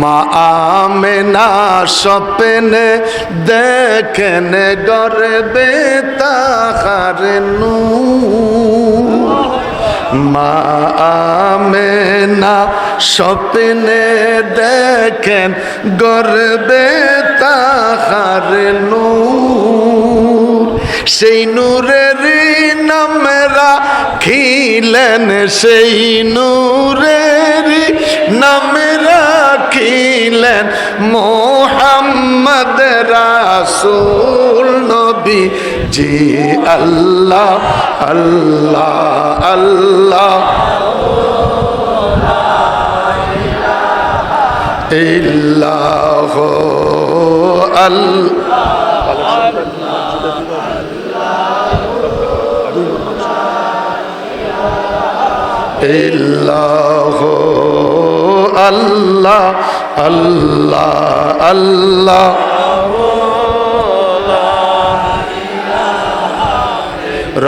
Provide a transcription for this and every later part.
মা আমেনা স্বপ্নে দেখেন গর্বে তাহার নূর। মা আমেনা স্বপ্নে দেখেন গর্বে তাহার নূর। সেই নূরের নাম রাখিলেন, সেই নূরের নাম রাখিলেন মুহাম্মদ রাসূল নবী জি। আল্লাহ আল্লাহ আল্লাহ ইল্লাহু আল্লাহ ইল্লাহু আল্লাহ আল্লাহ আল্লাহ।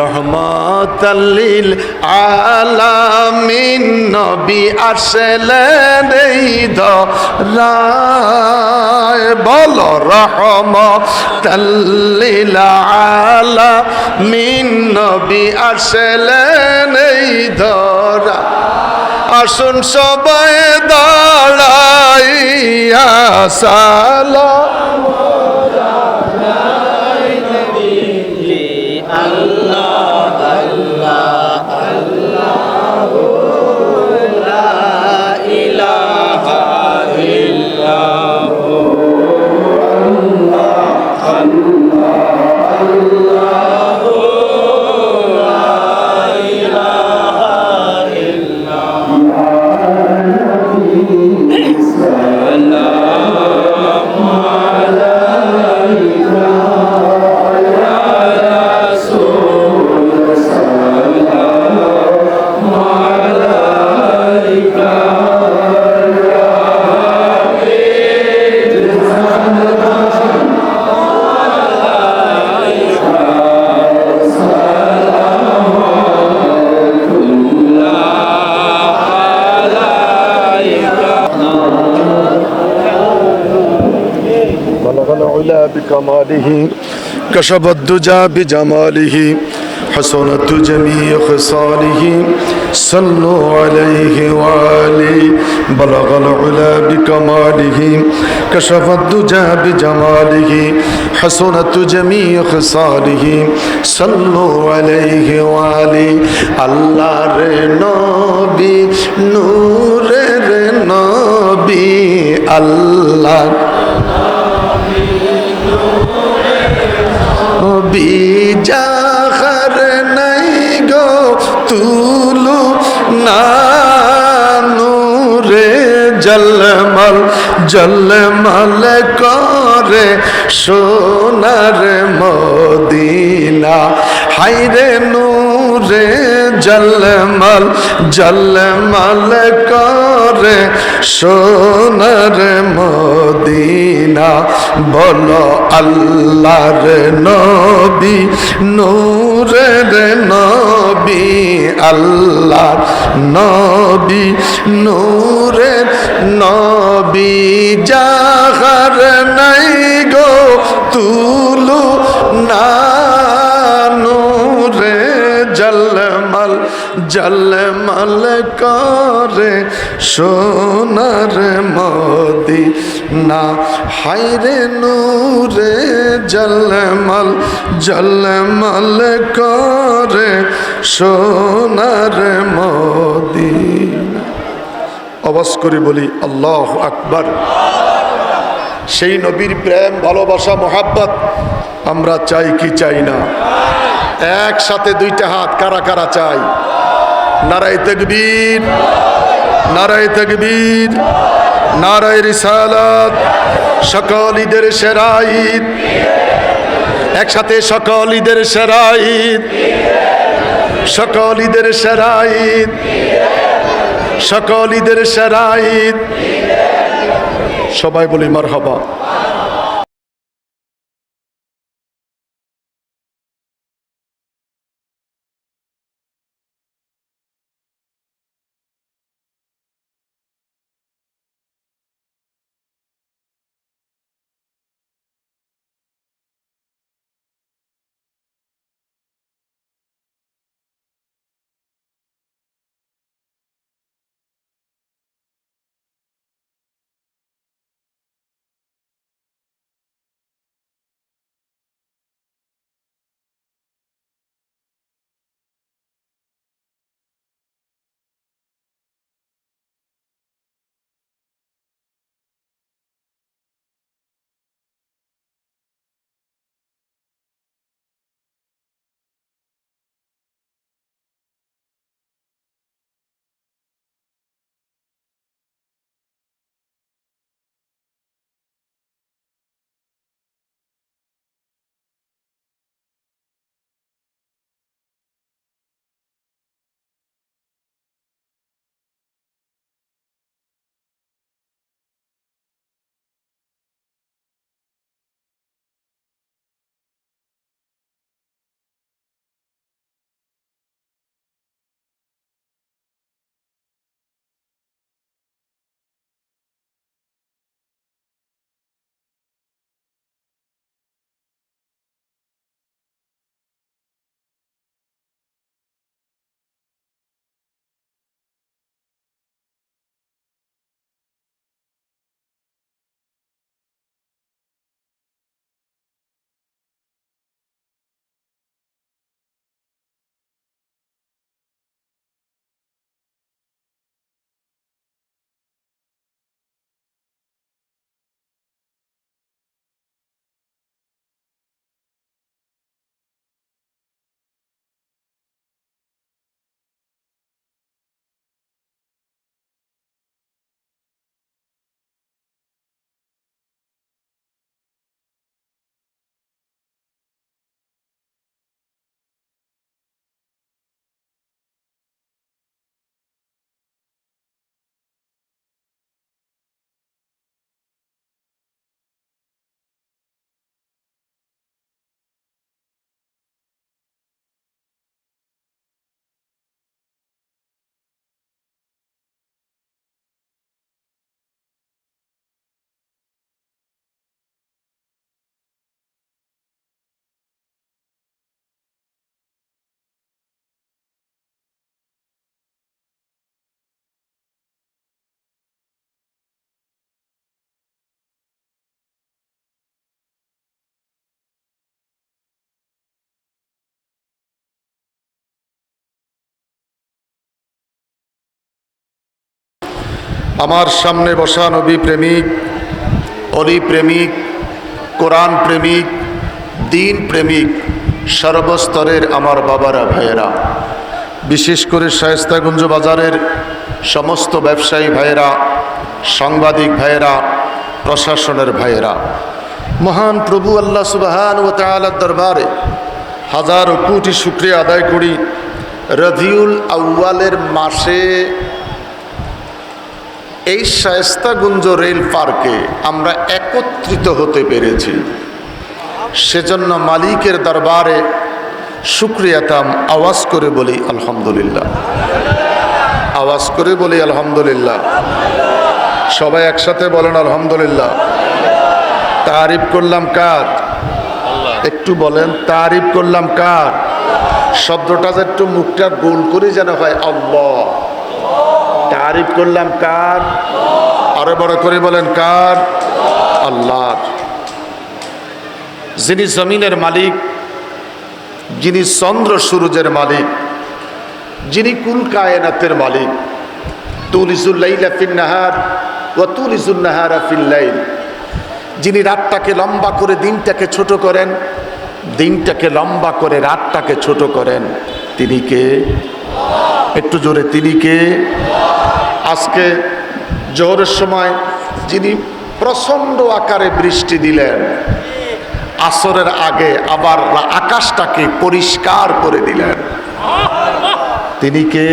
রহমাতাল লিল আলামিন নবী আসলেন এই ধরায়। বলো রহমাতাল লিল আলামিন নবী আসলেন এই ধরায়। আসুন সবাই দাঁড়াইয়া সালাম আল্লাহ আল্লাহ আল্লাহ লা ইলাহা ইল্লাল্লাহু আল্লাহ আল্লাহ আল্লাহু লা ইলাহা ইল্লাল্লাহ। সালামু আলাইকা بكماله كشف الدجى بجماله حسنت جميع خصاله صلوا عليه وآله بلغ العلا بكماله كشف الدجى بجماله حسنت جميع خصاله صلوا عليه وآله الله রে নবী নূরের নবী আল্লাহ বিজাখার নাই গো তুলু নানুরে জলমল জলমল করে সোনার মদিনা। হাইরে নূরে জলমল জলমল করে সোনার মদিনা। বলো আল্লাহর নবী নূরের নবী আল্লাহর নবী নূরের নবী যাহার নাই গো তুলু না নূরে জলমল জলমল করে সোনার মদিনা। হায়রে নূরে জলমল জলমল করে সোনার মদিনা। আওয়াজ করে বলি আল্লাহু আকবার। সেই নবীর প্রেম ভালোবাসা মোহাব্বত আমরা চাই কি চাই না? একসাথে দুইটা হাত কারা কারা চাই? নারায়ে তাকবীর, নারায়ে তাকবীর, নারায়ে রিসালাত। সকল ঈদের সেরা ঈদ, একসাথে সকল ঈদের সেরা ঈদ, সকল ঈদের সেরা ঈদ, সকল ঈদের সেরা ঈদ। সবাই বলি মারহাবা। আমার সামনে বসা নবী প্রেমিক, অলি প্রেমিক, কোরআন প্রেমিক, দিন প্রেমিক, সর্বস্তরের আমার বাবারা, ভাইয়েরা, বিশেষ করে শায়েস্তাগঞ্জ বাজারের সমস্ত ব্যবসায়ী ভাইয়েরা, সাংবাদিক ভাইয়েরা, প্রশাসনের ভাইয়েরা, মহান প্রভু আল্লাহ সুবহান ওয়া তাআলার দরবারে হাজারো কোটি শুকরিয়া আদায় করি। রবিউল আউয়ালের মাসে এই শায়েস্তাগঞ্জ রেল পার্কে আমরা একত্রিত হতে পেরেছি, সেজন্য মালিকের দরবারে শুকরিয়াতাম আওয়াজ করে বলি আলহামদুলিল্লাহ, আওয়াজ করে বলি আলহামদুলিল্লাহ। সবাই একসাথে বলেন আলহামদুলিল্লাহ। তারিফ করলাম কার? একটু বলেন, তারিফ করলাম কার? শব্দটা যে একটু মুখটা গোল করে যেন হয়, আল্লাহ। তারিফ করলাম কার? আরো বড় করে বলেন কার? আল্লাহর। যিনি জমিনের মালিক, যিনি চন্দ্র সূর্যের মালিক, যিনি কুল কায়নাতের মালিক। তুলিজুল লাইলা ফিন নাহার ওয়া তুলিজুন নাহারা ফিল লাইল। যিনি রাতটাকে লম্বা করে দিনটাকে ছোট করেন, দিনটাকে লম্বা করে রাতটাকে ছোট করেন, তিনি কে? একটু জোরে, তিনি কে? আজকে জোহরের সময় যিনি প্রচণ্ড আকারে বৃষ্টি দিলেন, আসরের আগে আবার আকাশটাকে পরিষ্কার করে দিলেন, তিনি কে?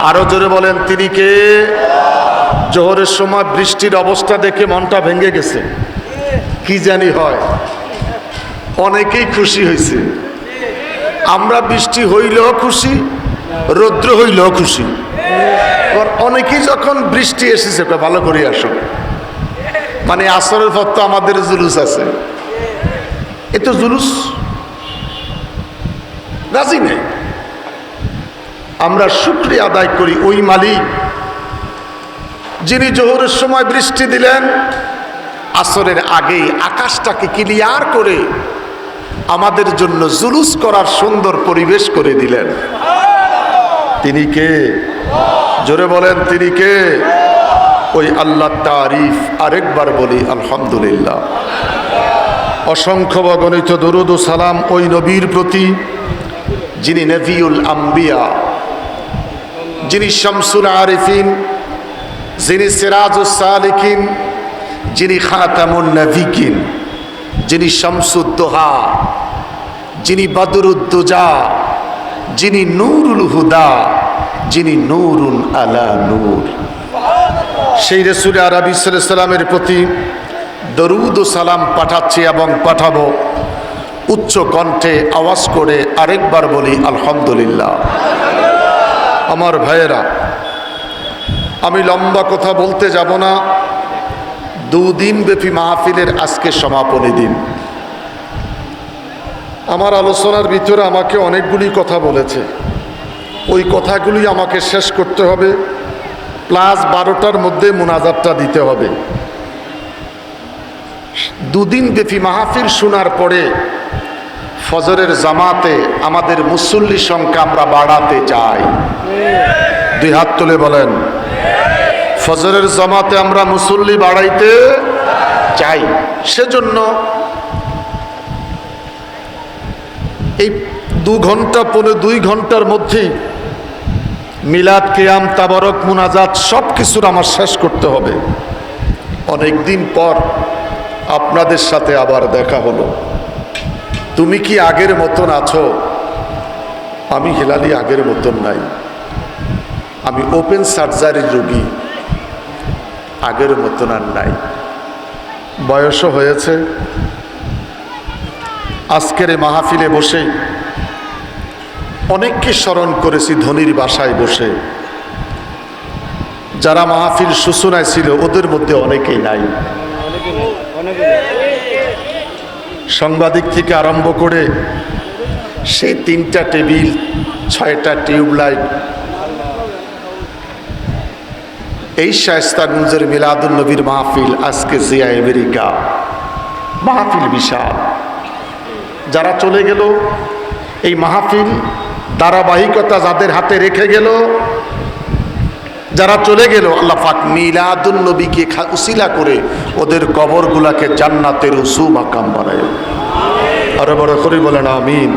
আরো জোরে বলেন, তিনি কে? জোহরের সময় বৃষ্টির অবস্থা দেখে মনটা ভেঙে গেছে, কি জানি হয়, অনেকেই খুশি হয়েছে। আমরা বৃষ্টি হইলেও খুশি, রৌদ্র হইলেও খুশি। অনেকেই যখন বৃষ্টি এসেছে ভালো করে আসো, মানে আসরের পর তো আমাদের জুলুস আছে, এ তো জুলুস রাজি নেই। আমরা শুকরিয়া আদায় করি ওই মালিক যিনি জোহরের সময় বৃষ্টি দিলেন, আসরের আগেই আকাশটাকে ক্লিয়ার করে আমাদের জন্য জুলুস করার সুন্দর পরিবেশ করে দিলেন। তিনি কে? জোরে বলেন, তিনি কে? ওই আল্লাহ তারিফ আরেকবার বলি আলহামদুলিল্লাহ। অসংখ্য অগণিত দরুদ ও সালাম ওই নবীর প্রতি যিনি নবিউল আম্বিয়া, যিনি শামসুল আরিফিন, যিনি সিরাজুস সালিকিন, যিনি খাতামুন নবিয়িন, যিনি শামসুদ্দোহা, যিনি বদরুদ্দুজা, যিনি নূরুল হুদা, যিনি নূরুন আলা নূর। সেই রাসূল আরবি সাল্লাল্লাহু আলাইহি সাল্লামের প্রতি দরুদ ও সালাম পাঠাচ্ছি এবং পাঠাবো উচ্চ কণ্ঠে আওয়াজ করে আরেকবার বলি আলহামদুলিল্লাহ। আমার ভাইয়েরা, আমি লম্বা কথা বলতে যাব না। দুদিন ব্যাপী মাহফিলের আজকে সমাপনী দিন। আমার আলোচনার ভিতরে আমাকে অনেকগুলি কথা বলেছে, ওই কথাগুলি আমাকে শেষ করতে হবে, প্লাস 12টার মধ্যে মুনাজাতটা দিতে হবে। দুদিন ব্যাপী মাহফিল শোনার পরে ফজরের জামাতে আমাদের মুসল্লি সংখ্যা আমরা বাড়াতে চাই। দুই হাত তুলে বলেন, ফজরের জামাতে আমরা মুসল্লি বাড়াইতে চাই। সেজন্য এই 2 ঘন্টা পৌনে 2 ঘন্টার মধ্যেই মিলাদ, কিয়াম, তাবারক, মুনাজাত সব কিছুর আমার শেষ করতে হবে। অনেক দিন পর আপনাদের সাথে আবার দেখা হলো। তুমি কি আগের মতন আছো? আমি হেলালি আগের মতন নাই। আমি ওপেন সার্জারির রোগী, আগের মতন আর নাই। বয়সও হয়েছে। আজকের এই মাহফিলে বসে অনেককে স্মরণ করেছি ধনির বাসায় বসে। যারা মাহফিল সূচনায় ছিল ওদের মধ্যে অনেকেই নাই। সাংবাদিক থেকে আরম্ভ করে সেই 3টা টেবিল, 6টা টিউবলাইট, এই শায়েস্তাগঞ্জের মিলাদুন নবীর মাহফিল, আজকে জিয়া আমেরিকা মাহফিল বিশাল। যারা চলে গেল, এই মাহফিল ধারাবাহিকতা যাদের হাতে রেখে গেল, যারা চলে গেল আল্লাহ পাক মিলাদুন নবীকে উসিলা করে ওদের কবরগুলাকে জান্নাতের উসু মাকাম বানায়। আরো বড় করে বলেন আমিন।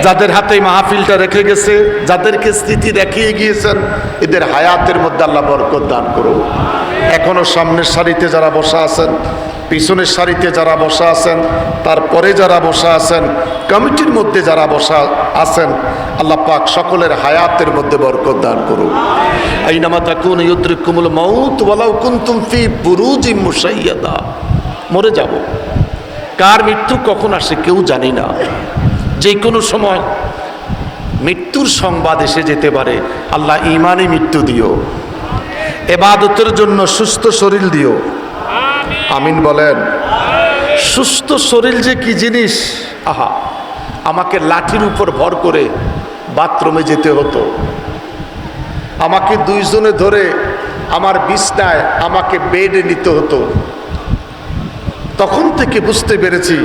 যাদের হাতে মাহফিলটা রেখে গেছে, যাদেরকে স্মৃতি দেখিয়ে গিয়েছেন, এদের হায়াতের মধ্যে আল্লাহ বরকত দান করো। এখনো সামনের সারিতে যারা বসা আছেন, পিছনের সারিতে যারা বসা আছেন, তারপরে যারা বসা আছেন, কমিটির মধ্যে যারা বসা আছেন, আল্লাহ পাক সকলের হায়াতের মধ্যে বরকত দান করুন। আইনামা তাকুন ইউদরিকুমুল মাউত ওয়ালাউ কুনতুম ফি বুরুজিম মুশাইয়াদা। মরে যাব, কার মৃত্যু কখন আসে কেউ জানি না, যে কোনো সময় মৃত্যুর সংবাদ এসে যেতে পারে। আল্লাহ ঈমানে মৃত্যু দিও, ইবাদতের জন্য সুস্থ শরীর দিও, আমিন বলেন। সুস্থ শরীর যে কি জিনিস, আহা, আমাকে লাঠির উপর ভর করে বাথরুমে যেতে হতো, আমাকে দুইজনে ধরে আমার বিছনায় আমাকে বেডে নিতে হতো। তখন থেকে বুঝতে পেরেছি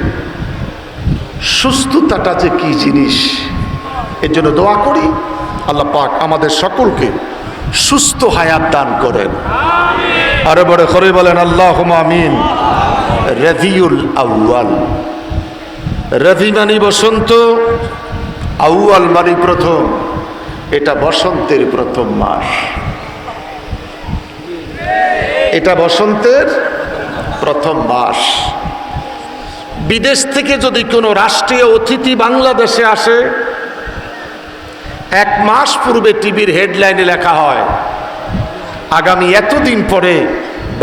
সুস্থতাটা যে কি জিনিস। এর জন্য দোয়া করি আল্লাহ পাক আমাদের সকলকে সুস্থ হায়াত দান করেন। আরো বড় করে বলেন আল্লাহুম্মা আমিন। রবিউল আউয়াল, রবি মানে বসন্ত, আউয়াল মানে প্রথম। এটা বসন্তের প্রথম মাস, এটা বসন্তের প্রথম মাস। বিদেশ থেকে যদি কোনো রাষ্ট্রীয় অতিথি বাংলাদেশে আসে, এক মাস পূর্বে টিভির হেডলাইনে লেখা হয় আগামী এতদিন পরে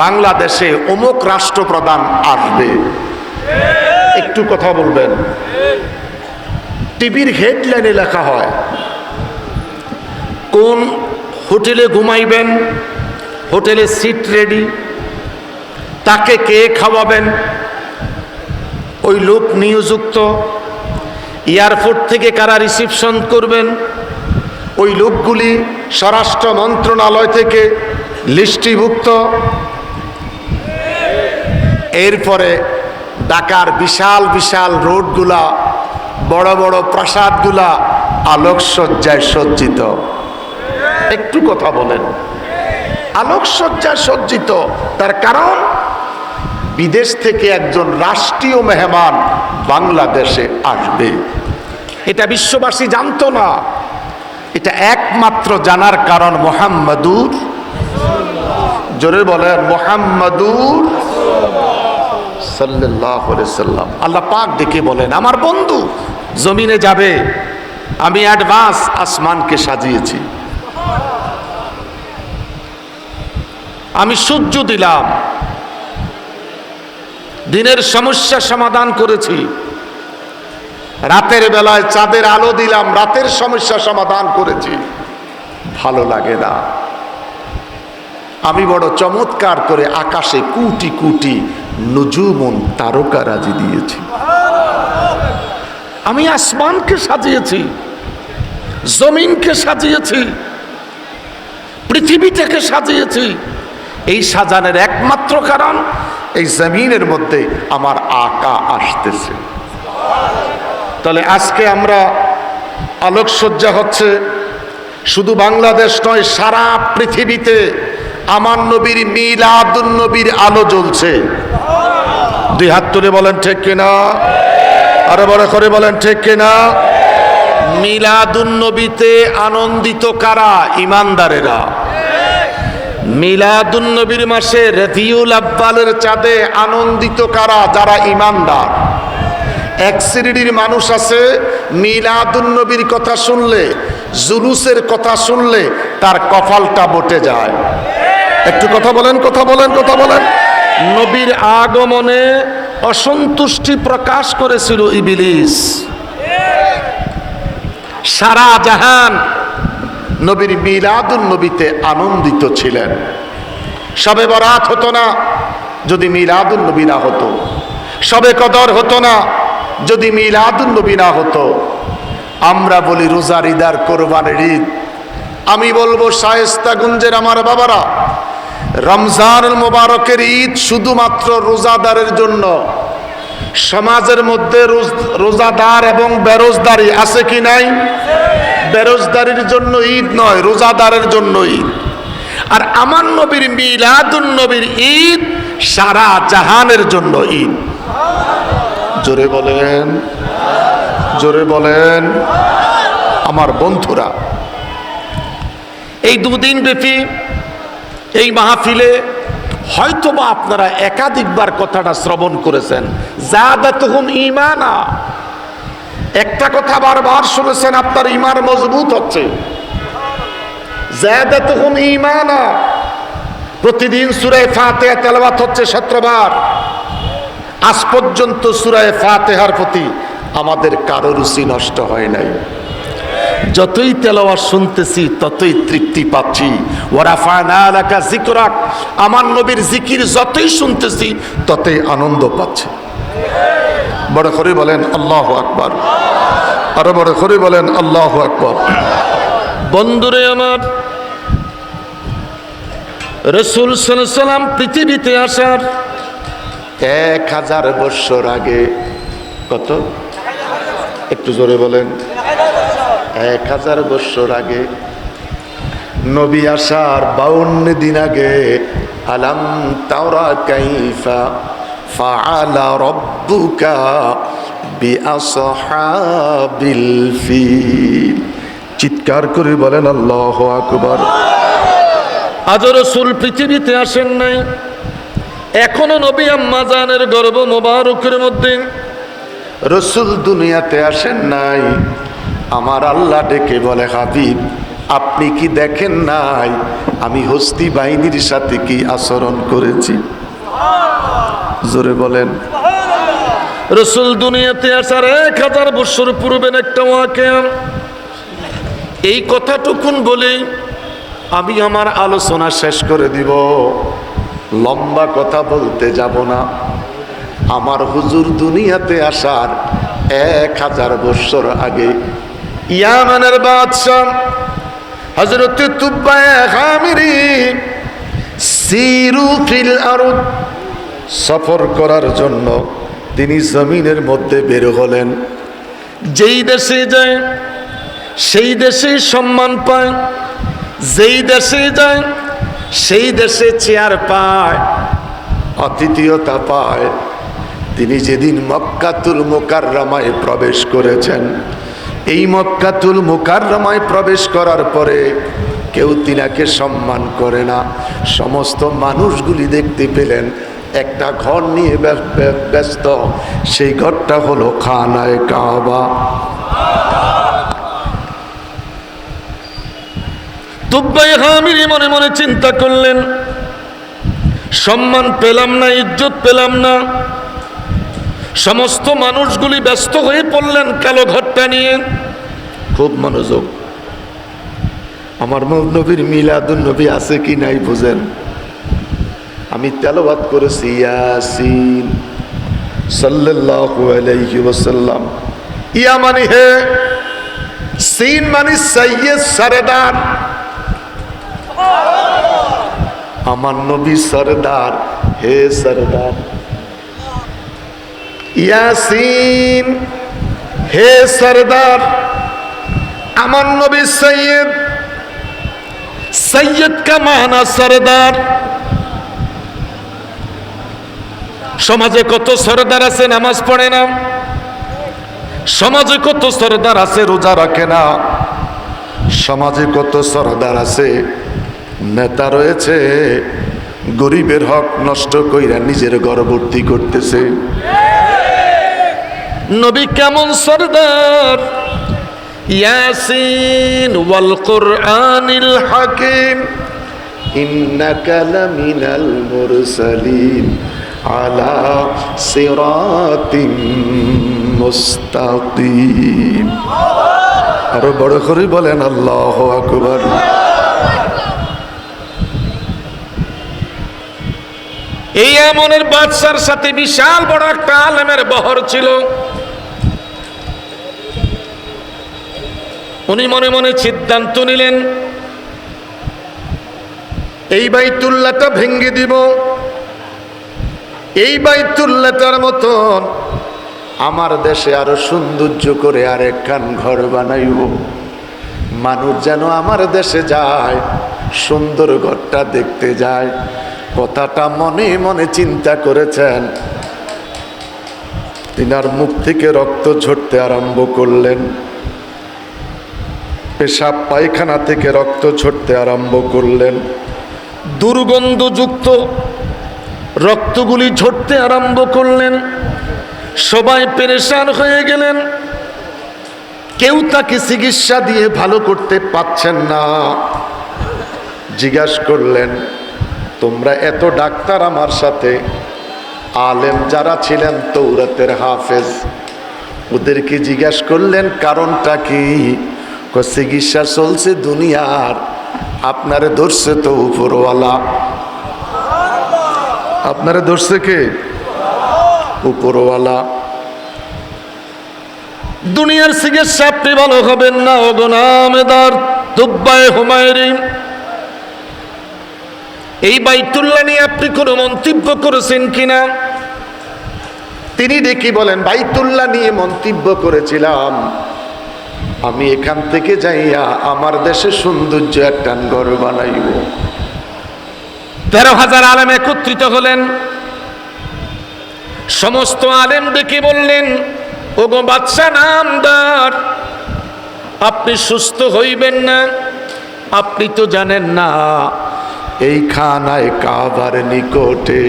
বাংলাদেশে অমুক রাষ্ট্রপ্রধান আসবে। একটু কথা বলবেন, টিভির হেডলাইনে লেখা হয় কোন হোটেলে ঘুমাইবেন, হোটেলে সিট রেডি, তাকে কে খাওয়াবেন, ওই লোক নিয়োজিত, এয়ারপোর্ট থেকে কারা রিসিপশন করবেন, ওই লোকগুলি স্বরাষ্ট্র মন্ত্রণালয় থেকে লিস্টিভুক্ত। এরপরে ঢাকার বিশাল বিশাল রোডগুলা, বড় বড় প্রাসাদগুলা আলোকসজ্জায় সজ্জিত। একটু কথা বলেন, আলোকসজ্জায় সজ্জিত। তার কারণ বিদেশ থেকে একজন রাষ্ট্রীয় মেহমান বাংলাদেশে আসবে। এটা বিশ্ববাসী জানতো না। এটা একমাত্র জানার কারণ মুহাম্মাদুর, জোরে বলেন মুহাম্মাদুর সাল্লাল্লাহু আলাইহি সাল্লাম। আল্লাহ পাক ডেকে বলেন আমার বন্ধু জমিনে যাবে, আমি অ্যাডভান্স আসমানকে সাজিয়েছি, আমি সূর্য দিলাম, দিনের সমস্যা সমাধান করেছি, রাতের বেলায় চাঁদের আলো দিলাম, রাতের সমস্যা সমাধান করেছি। ভালো লাগে না? আমি বড় চমৎকার করে আকাশে কোটি কোটি নুজুমুন তারকারাজি দিয়েছি, আমি আসমানকে সাজিয়েছি, জমিনকে সাজিয়েছি, পৃথিবীটাকে সাজিয়েছি। এই সাজানোর একমাত্র কারণ এই জমিনের মধ্যে আমার আকা আসতেছে। তাহলে আজকে আমরা আলোকসজ্জা হচ্ছে, শুধু বাংলাদেশ নয়, সারা পৃথিবীতে আমার নবীর মিলাদুন নবীর আলো জ্বলছে। দুই হাত তুলে বলেন ঠিক কিনা, আরো বড় করে বলেন ঠিক কিনা। মিলাদুন নবীতে আনন্দিত কারা? ইমানদারেরা। মিলাদুন নবীর মাসে রবিউল আব্বালের চাঁদে আনন্দিত কারা? যারা ইমানদার। এক শ্রেণীর মানুষ আছে মিলাদুন নবীর কথা শুনলে, জুলুসের কথা শুনলে তার কপালটা বটে যায়। একটু কথা বলেন, কথা বলেন, কথা বলেন। নবীর আগমনে অসন্তুষ্টি প্রকাশ করেছিল ইবলিস। সারা জাহান নবীর মিলাদুন নবীতে আনন্দিত ছিলেন। শবে বরাত হতো না যদি মিলাদুন নবী না হতো, শবে কদর হতো না যদি মিলাদুন নবী না হতো। আমরা বলি রোজার ঈদ আর কোরবানির ঈদ। আমি বলবো শায়েস্তাগঞ্জের আমার বাবারা, রমজান মোবারকের ঈদ শুধুমাত্র রোজাদারের জন্য। সমাজের মধ্যে রোজাদার এবং বেরোজদারি আছে কি নাই? বেরোজদারির জন্য ঈদ নয়, রোজাদারের জন্য ঈদ। আর আমার নবীর মিলাদুন নবীর ঈদ সারা জাহানের জন্য ঈদ। জোরে বলেন, জোরে বলেন। আমার বন্ধুরা, এই দুদিন ব্যাপী এই মাহফিলে হয়তোবা আপনারা একাধিকবার কথাটা শ্রবণ করেছেন, যাদাতুহুম ঈমানা। একটা কথা বারবার শুনেছেন, আপনার ঈমান মজবুত হচ্ছে। যাদাতুহুম ঈমানা। প্রতিদিন সূরা ফাতিহা তেলাওয়াত হচ্ছে 17 বার। আজ পর্যন্ত সূরা ফাতিহার প্রতি আমাদের কারো রুচি নষ্ট হয় নাই। যতই তেলাওয়াত শুনতেছি ততই তৃপ্তি পাচ্ছি। ওয়া রাফা'না লাকা যিকরাক, আমার নবীর জিকির যতই শুনতেছি ততই আনন্দ পাচ্ছি। বড় করে বলেন আল্লাহু আকবার। আরো বড় করে বলেন আল্লাহু আকবার। বন্ধুরে আমার, রাসূল সাল্লাল্লাহু আলাইহি ওয়াসাল্লাম পৃথিবীতে আসার 1000 বছর আগে, কত? একটু জোরে বলেন। 1000 বছর আগে, নবী আসার 52 দিন আগে, আলাম তারা কাইফা ফাআলা রাব্বুকা বিআসহাবিল ফিল। চিৎকার করে বলেন আল্লাহু আকবার। আজ রাসূল পৃথিবীতে আসেন নাই, এখনো নবী আম্মা জানের গর্ভ মোবারকের মধ্যে রাসূল দুনিয়াতে আসেন নাই। আমার আল্লাহ ডেকে বলে, হাবিব আপনি কি দেখেন নাই আমি হস্তি বাহিনীর সাথে কি আচরণ করেছি? জোরে বলেন। রাসূল দুনিয়াতে আসার 1000 বছর পূর্বের একটা ওয়াকিয়া। এই কথাটুকুন বলেই আমি আমার আলোচনা শেষ করে দিব। লম্বা কথা বলতে যাব না। আমার হুজুর দুনিয়াতে আসার 1000 বছর আগে ইয়ামানের বাদশা হযরত তুবায় খামিরি সিরু ফিল আরদ, সফর করার জন্য তিনি জমিনের মধ্যে বের হলেন। যেই দেশে যায় সেই দেশে সম্মান পায়, যেই দেশে যায় সেই দেশে চেয়ার পায়, আতিথেয়তা পায়। তিনি যেদিন মক্কাতুল মুকাররমায় প্রবেশ করেছেন, এই মক্কাতুল মুকাররমায় প্রবেশ করার পরে কেউ তিনাকে সম্মান করে না। সমস্ত মানুষগুলি দেখতে পেলেন একটা ঘর নিয়ে ব্যস্ত, সেই ঘরটা হলো খানায়ে কাবা। তুবায় খামিরি মনে মনে চিন্তা করলেন, সম্মান পেলাম না, ইজ্জত পেলাম না। সমস্ত মানুষগুলি ব্যস্ত হয়ে পড়লেন কালো ঘরটা নিয়ে। খুব মনোযোগ। আমার নবীর মিলাদুন নবী আছে কি নাই বুঝেন? আমি তেলাওয়াত করেছি ইয়াসিন সাল্লাল্লাহু আলাইহি ওয়াসাল্লাম। ইয়া মানে হে, সিন মানে সাইয়্যিদ সরদার। আমার নবী সরদার, হে সরদার। ইয়াসিন, হে সরদার। আমার নবী সৈয়দ। সৈয়দ কা মানা সরদার। সমাজে কত সরদার আছে নামাজ পড়ে না, সমাজে কত সরদার আছে রোজা রাখে না, সমাজে কত সরদার আছে নেতা রয়েছে গরিবের হক নষ্ট কইরা নিজের গর্ববর্তি করতেছে। নবী কেমন সরদার? ইয়াসিন ওয়াল কুরআনিল হাকিম ইন্নাকা লামিনাল মুরসালিন আলা সিরাতিম মুস্তাকিম। আরো বড় করে বলেন আল্লাহু আকবার। এই আমনের বাদশার সাথে বিশাল বড় একটা আলেমের বহর ছিল। উনি মনে মনে সিদ্ধান্ত নিলেন, এই বাইতুল্লাহটা ভেঙে দিব। এই বাইতুল্লাহটার মতন আমার দেশে আরো সৌন্দর্য করে আরেকখান ঘর বানাইব। মানুষ যেন আমার দেশে যায় সুন্দর ঘরটা দেখতে যায়। কথাটা মনে মনে চিন্তা করেছেন। তিনার মুখ থেকে রক্ত ঝরতে আরম্ভ করলেন, পেশাব পায়খানা থেকে রক্ত ঝরতে আরম্ভ করলেন, দুর্গন্ধযুক্ত রক্তগুলি ঝরতে আরম্ভ করলেন। সবাই পেরেশান হয়ে গেলেন, কেউ তাকে চিকিৎসা দিয়ে ভালো করতে পারছেন না। জিজ্ঞাসা করলেন, তোমরা এত ডাক্তার আমার সাথে, আলেম যারা ছিলেন তৌরাতের হাফেজ, ওদেরকে জিজ্ঞাসা করলেন কারণটা কি? চিকিৎসা চলছে দুনিয়ার, আপনারে ধরছে তো উপরওয়ালা। আপনারে ধরছে কে? উপরওয়ালা। দুনিয়ার চিকিৎসা আপনি ভালো হবেন না। ও গোনামেদার দুব্বায়ে হুমায়রি, এই বাইতুল্লাহ নিয়ে আপনি কোনো মন্তব্য করেছেন কিনা? তিনি ডেকে বলেন, বাইতুল্লাহ নিয়ে মন্তব্য করেছিলাম, আমি এখান থেকে যাইয়া আমার দেশে সৌন্দর্য একটা ঘর বানাইব। 13,000 আলেম একত্রিত হলেন। সমস্ত আলেম ডেকে বললেন, ওগো বাদশা নামদার, আপনি সুস্থ হইবেন না? আপনি তো জানেন না এই খানায় কাবার নিকটে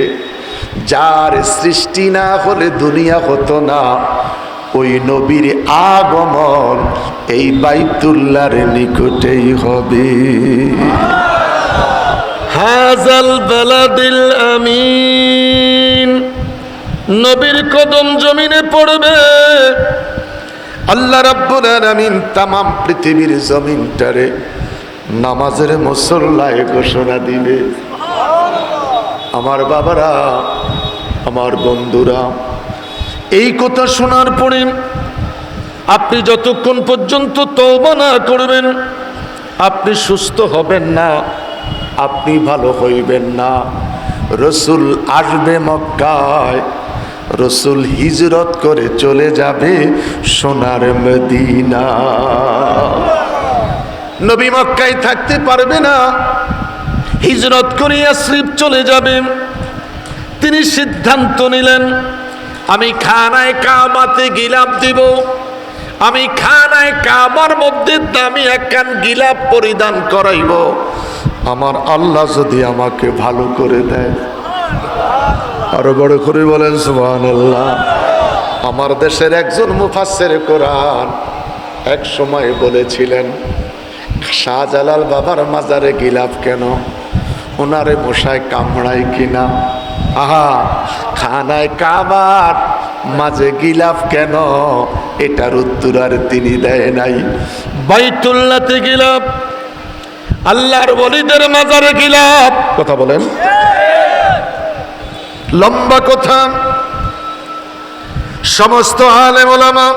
যার সৃষ্টি না হলে দুনিয়া হতো না, ওই নবীর আগমন এই বাইতুল্লাহর নিকটেই হবে। হাজাল বালাদিল আমিন, নবীর কদম জমিনে পড়বে। আল্লাহ রাব্বুল আলামিন তামাম পৃথিবীর জমিনটারে নামাজের মুসল্লায় ঘোষণা দিবে। আমার বাবারা, আমার বন্ধুরা, এই কথা শোনার পরে আপনি যতক্ষণ পর্যন্ত তওবা না করবেন আপনি সুস্থ হবেন না, আপনি ভালো হইবেন না। রসুল আসবে মক্কায়, রসুল হিজরত করে চলে যাবে সোনার মদিনা। নবী মক্কায় থাকতে পারবে না, হিজরত করে ইয়াসরিব চলে যাবে। তিনি সিদ্ধান্ত নিলেন, আমি খানায় কাবাতে গিলাফ দিব, আমি খানায় কাবার মধ্যে দামি একখান গিলাফ পরিধান করাইব। আমার আল্লাহ যদি আমাকে ভালো করে দেয়, আরো বড় করে বলেন সুবহানাল্লাহ। আমার দেশের একজন মুফাসসির কোরআন এক সময় বলেছিলেন, শাহজালাল বাবার মাজারে গিলাফ কেন? ওনারে মশায় কামড়ায় কিনা? আহা, খানায় কাবার মাঝে গিলাফ কেন? এটার উত্তর আর তিনি দেয় নাই। বাইতুল্লাহতে গিলাফ, আল্লাহর ওলিদের মাজারে গিলাফ। কথা বলেন, লম্বা কথা। সমস্ত আলেম ওলামা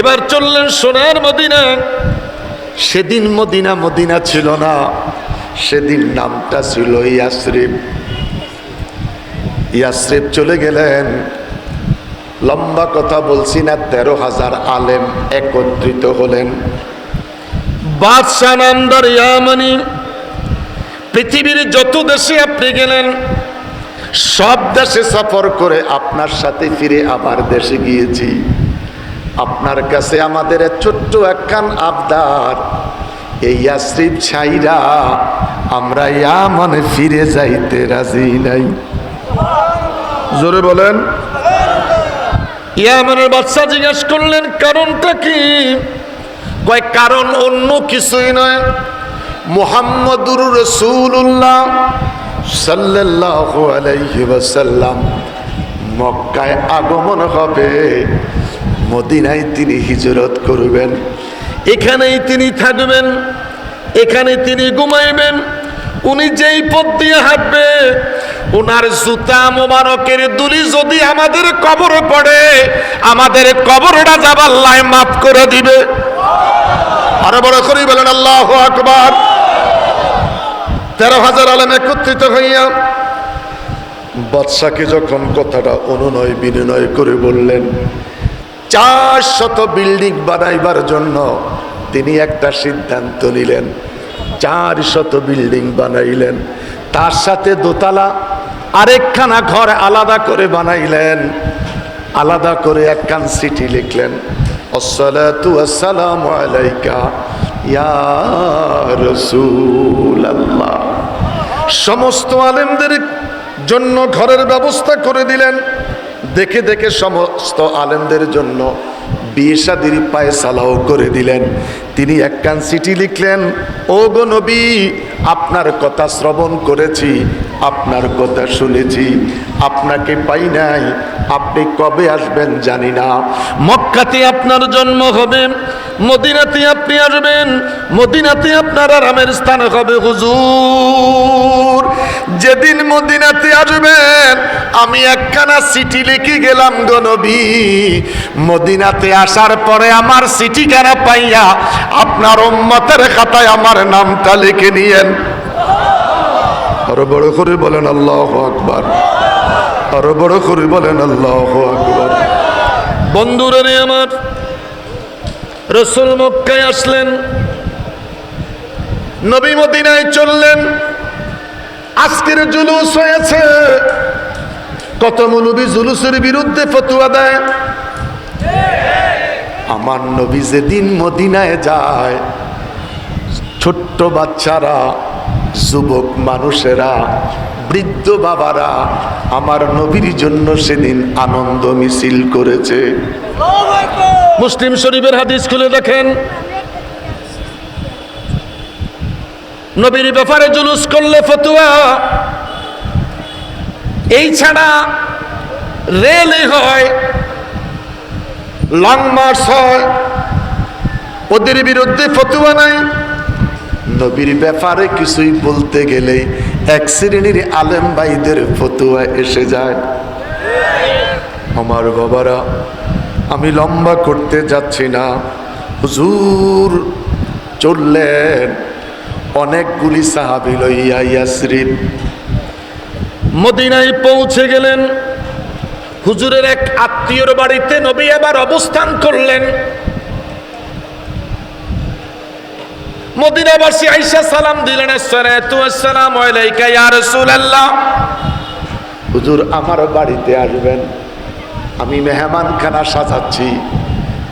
এবার চললেন সোনার মদিনা। সেদিন মদিনা মদিনা ছিল না, সেদিন নামটা ছিল ইয়াসরিব। ইয়াসরিব চলে গেলেন। লম্বা কথা বলছি না, 13,000 আলেম একত্রিত হলেন। বাদশা নামদার ইয়ামানি, পৃথিবীর যত দেশে আপনি গেলেন সব দেশে সফর করে আপনার সাথে ফিরে আবার দেশে গিয়েছি। আপনার কাছে আমাদের ছোট্ট একখান আবদার, এই ইয়াসরিব ছাইরা আমরা ইয়ামানে ফিরে যাইতে রাজি নাই। জোরে বলেন। ইয়ামানের বাদশা জিজ্ঞাসা করলেন, কারণটা কি? কয়, কারণ অন্য কিছুই নয়, মুহাম্মদুর রাসূলুল্লাহ সাল্লাল্লাহু আলাইহি ওয়াসাল্লাম মক্কায় আগমন হবে, মদিনায় তিনি হিজরত করবেন, এখানেই তিনি থাকবেন, এখানে তিনি ঘুমাইবেন। উনি যেই পথ দিয়ে হাঁটবে, ওনার জুতা মোবারকের দুলি যদি আমাদের কবরে পড়ে, আমাদের কবরটা যাবার লাই মাফ করে দিবে। আরো বড় করে বলেন আল্লাহু আকবার। 13,000 আলেম একত্রিত হইয়া বাদশাকে যখন কথাটা অনুনয় বিনয় করে বললেন, 400 বিল্ডিং বানাইবার জন্য তিনি একটা সিদ্ধান্ত নিলেন। 400 বিল্ডিং বানাইলেন, তার সাথে দোতলা আরেকখানা ঘর আলাদা করে বানাইলেন, আলাদা করে একখান চিঠি লিখলেন, আসসালাতু ওয়াসসালামু আলাইকা ইয়া রাসূলুল্লাহ। সমস্ত আলেমদের জন্য ঘরের ব্যবস্থা করে দিলেন। দেখে দেখে সমস্ত আলেমদের জন্য বিয়ে শাদীর ফায়সালাও করে দিলেন। তিনি একখান চিঠি লিখলেন, ও গো নবী, আপনার কথা শ্রবণ করেছি, আপনার কথা শুনেছি, আপনাকে পাই নাই, আপনি কবে আসবেন জানি না। মক্কাতে আপনার জন্ম হবে, মদিনাতে আপনি আসবেন, মদিনাতে আপনার আরামের স্থান হবে। হুজুর, যেদিন মদিনাতে আসবেন আমি একখানা চিঠি লিখে গেলাম গো নবী, মদিনাতে আসার পরে আমার চিঠিখানা পাইয়া আপনার উম্মতের খাতায় আমার নামটা লিখে নিয়েন। আরো বড় করে বলেন আল্লাহু আকবার, আরো বড় করে বলেন আল্লাহু আকবার। বন্ধুরা রে আমার, রাসূল মক্কায় আসলেন, নবী মদিনায় চললেন। আজকের জুলুস হয়েছে, কত মৌলবী জুলুসের বিরুদ্ধে ফতোয়া দেয়। আমার নবী যেদিন মদিনায় যায়, ছোট্ট বাচ্চারা, যুবক মানুষেরা, বৃদ্ধ বাবারা আমার নবীর জন্য সেদিন আনন্দ মিছিল করেছে। মুসলিম শরীফের হাদিস খুলে দেখেন, নবীর ব্যাপারে জুলুস করলে ফতোয়া, এই ছাড়া রেলে হয়, লং মার্চ হয়, ওদের বিরুদ্ধে ফতোয়া নাই। নবীর ব্যাপারে কিছুই বলতে গেলে এক শ্রেণীর আলেম ভাইদের ফতোয়া এসে যায়। আমার বাবারা, আমি লম্বা করতে যাচ্ছি না। হুজুর চললেন অনেকগুলি সাহাবী লইয়া ইয়াসরিব, মদিনায় পৌঁছে গেলেন। হুজুরের এক আত্মীয়র বাড়িতে নবী এবার অবস্থান করলেন। মদিনাবাসী আয়েশা সালাম দিলেন, আসসালাতু ওয়াসসালামু আলাইকা ইয়া রাসূলুল্লাহ। হুজুর আমার বাড়িতে আসবেন, আমি মেহমানখানা সাজাচ্ছি,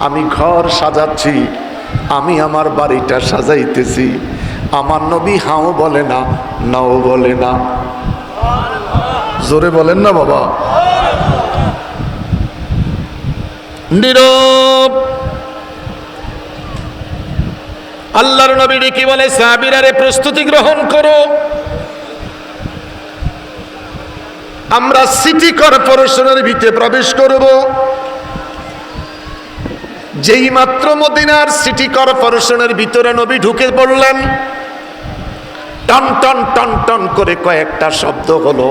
আমি ঘর সাজাচ্ছি, আমি আমার বাড়িটা সাজাইতেছি। আমার নবী হাও বলে না, নাও বলে না। জোরে বলেন না বাবা। নীরব। আল্লাহর নবী কি বলে, সাহাবীরা রে প্রস্তুতি গ্রহণ করো, আমরা সিটি কর্পোরেশনের ভিতরে প্রবেশ করব। যেই মাত্র মদিনার সিটি কর্পোরেশনের ভিতরে নবী ঢুকে পড়লেন, টন টন টন টন করে কয়েকটা শব্দ হলো।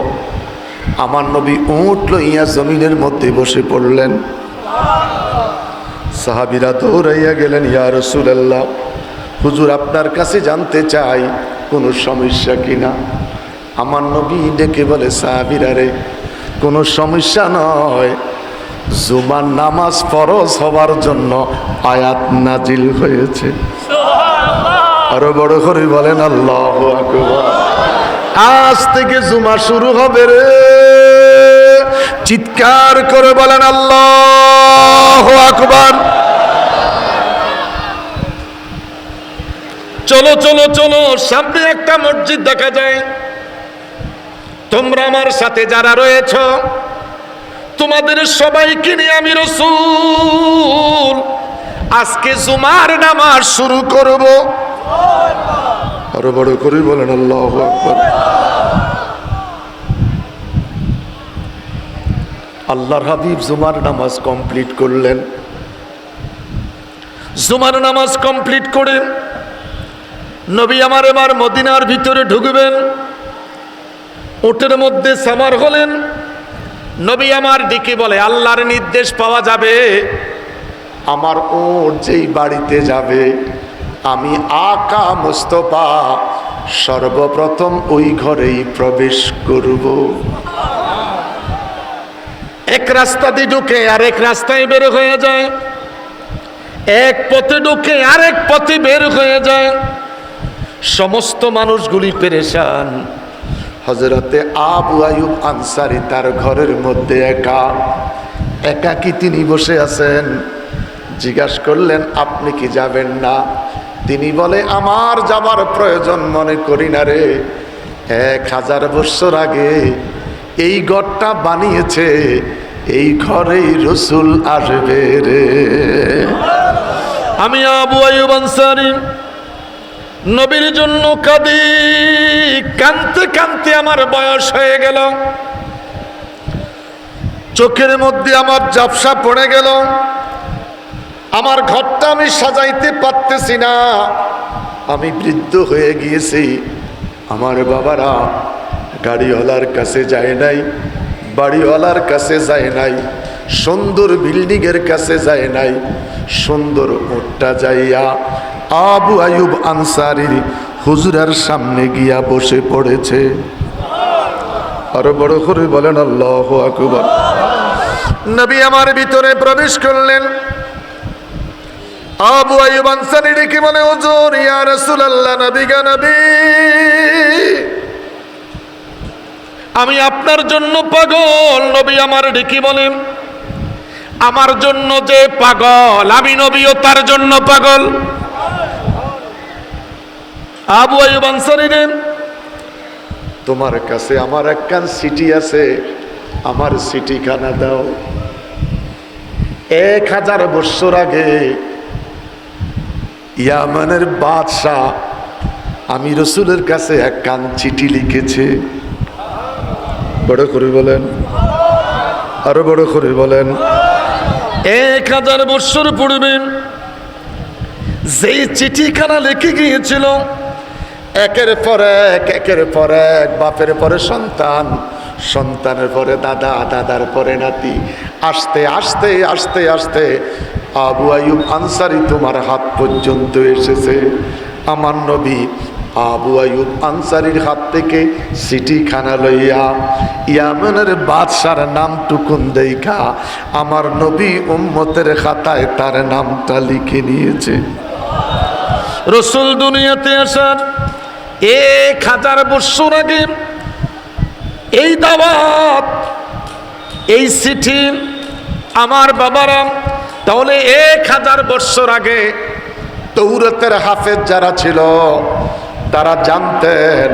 আমার নবী উট লইয়া জমিনের মধ্যে বসে পড়লেন। সাহাবীরা দৌড়াইয়া গেলেন, ইয়া রাসূলুল্লাহ, হুজুর আপনার কাছে জানতে চাই কোনো সমস্যা কিনা। আমার নবী ডেকে বলে, সাহাবীরা রে, কোনো সমস্যা নয়, জুমার নামাজ ফরজ হওয়ার জন্য আয়াত নাজিল হয়েছে। আরো বড় করে বলেন আল্লাহু আকবার। আজ থেকে জুমা শুরু হবে রে, চিৎকার করে বলেন আল্লাহু আকবার। চলো চলো চলো, সামনে একটা মসজিদ দেখা যায়। তোমরা আমার সাথে যারা রয়েছ, তোমাদের সবাইকে নিয়ে আমি রাসূল আজকে জুমার নামাজ শুরু করব। আরো বড় করে বলেন আল্লাহু আকবার। আল্লাহর হাবিব জুমার নামাজ কমপ্লিট করলেন। জুমার নামাজ কমপ্লিট করে নবী আমার এবার মদিনার ভিতরে ঢুকবেন। উটের মধ্যে সামার হলেন। নবী আমার দিকে বলে, আল্লাহর নির্দেশ পাওয়া যাবে, আমার উট যেই বাড়িতে যাবে আমি আকা মুস্তাফা সর্বপ্রথম ওই ঘরেই প্রবেশ করব। এক রাস্তা দিয়ে ঢুকে আরেক রাস্তায় বের হয়ে যায়, এক পথে ঢুকে আরেক পথে বের হয়ে যায়। সমস্ত মানুষগুলি পেরেশান। হযরতে আবু আইয়ুব আনসারী তার ঘরের মধ্যে একাকী তিনি বসে আছেন। জিজ্ঞাসা করলেন, আপনি কি যাবেন না? তিনি বলে, আমার যাবার প্রয়োজন মনে করি না রে। 1000 বছর আগে এই ঘরটা বানিয়েছে, এই ঘরেই রসুল আসবে রে। আমি আবু আইয়ুব আনসারী নবীর জন্য কাঁদি, কাঁদতে কাঁদতে আমার বয়স হয়ে গেল, চোখের মধ্যে আমার ঝাপসা পড়ে গেল, আমার ঘরটা আমি সাজাইতে পারতেছি না, আমি বৃদ্ধ হয়ে গিয়েছি। আমার বাবারা গাড়িওয়ালার কাছে যায় নাই, বাড়িওয়ালার কাছে যায় নাই, সুন্দর বিল্ডিং এর কাছে যায় নাই, সুন্দর উটটা যাইয়া আবু আইয়ুব আনসারীর হুজুরের সামনে গিয়া বসে পড়েছে। আরো বড় করে বলেন আল্লাহু আকবার। নবী আমার ভিতরে প্রবেশ করলেন। আবু আইয়ুব আনসারী ডেকে বলে, হুজুর, ইয়া রাসূলুল্লাহ, নবী গো নবী, আমি আপনার জন্য পাগল। নবী আমার ডেকে বলেন, আমার জন্য যে পাগল, আমি নবীও তার জন্য পাগল। আবু আইয়ুব আনসারী রে, তোমার কাছে আমার একখান চিঠি আছে, আমার চিঠিখানা দাও। 1000 বছর আগে ইয়ামানের বাদশাহ আমি রসুলের কাছে একখান চিঠি লিখেছে। বড় করে বলেন, আরো বড় করে বলেন। 1000 বছর পূর্বে যেই চিঠিখানা লিখে গিয়েছিল, একের পর এক বাপের পরে সন্তান, সন্তানের পরে দাদা, দাদার পরে নাতি, আস্তে আস্তে আস্তে আস্তে আবু আইয়ুব আনসারী তোমার হাত পর্যন্ত এসেছে। আমার নবী আবু আইয়ুব আনসারীর হাত থেকে চিঠিখানা লইয়া ইয়ামানের বাদশার নামটুকুন দেখা আমার নবী উম্মতের খাতায় তার নামটা লিখে নিয়েছে। রসুল দুনিয়াতে আসার 1000 বছর আগে এই দাওয়াত, এই চিঠি আমার বাবারা, তাহলে 1000 বছর আগে তৌরাতের হাফেজ যারা ছিল তারা জানতেন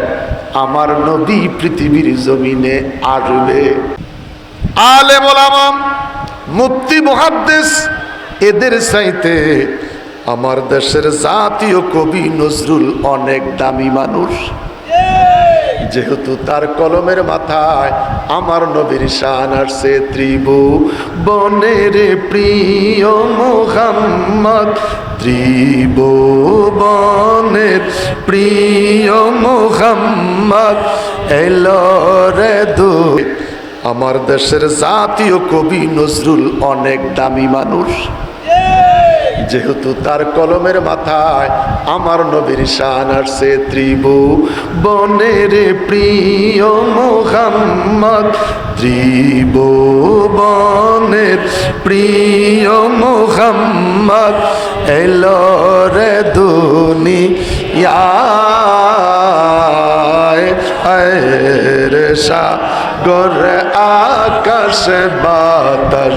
আমার নবী পৃথিবীর জমিনে আসবে। আলেম ওলামা, মুফতি, মুহাদ্দিস, এদের চাইতে আমার দেশের জাতীয় কবি নজরুল অনেক দামি মানুষ। যেহেতু তার কলমের মাথায় আমার নবীর শান আসছে, ত্রিভুবনের প্রিয় মুহাম্মদ, ত্রিভুবনের প্রিয় মুহাম্মদ এলো রে দু। আমার দেশের জাতীয় কবি নজরুল অনেক দামি মানুষ। যেহেতু তার কলমের মাথায় আমার নবীর শান আসছে, ত্রিভুবনের প্রিয় মুহাম্মদ, ত্রিভুবনের প্রিয় মুহাম্মদ এলো রে দুনিয়ায়। রে সাগর আকাশ বাতাস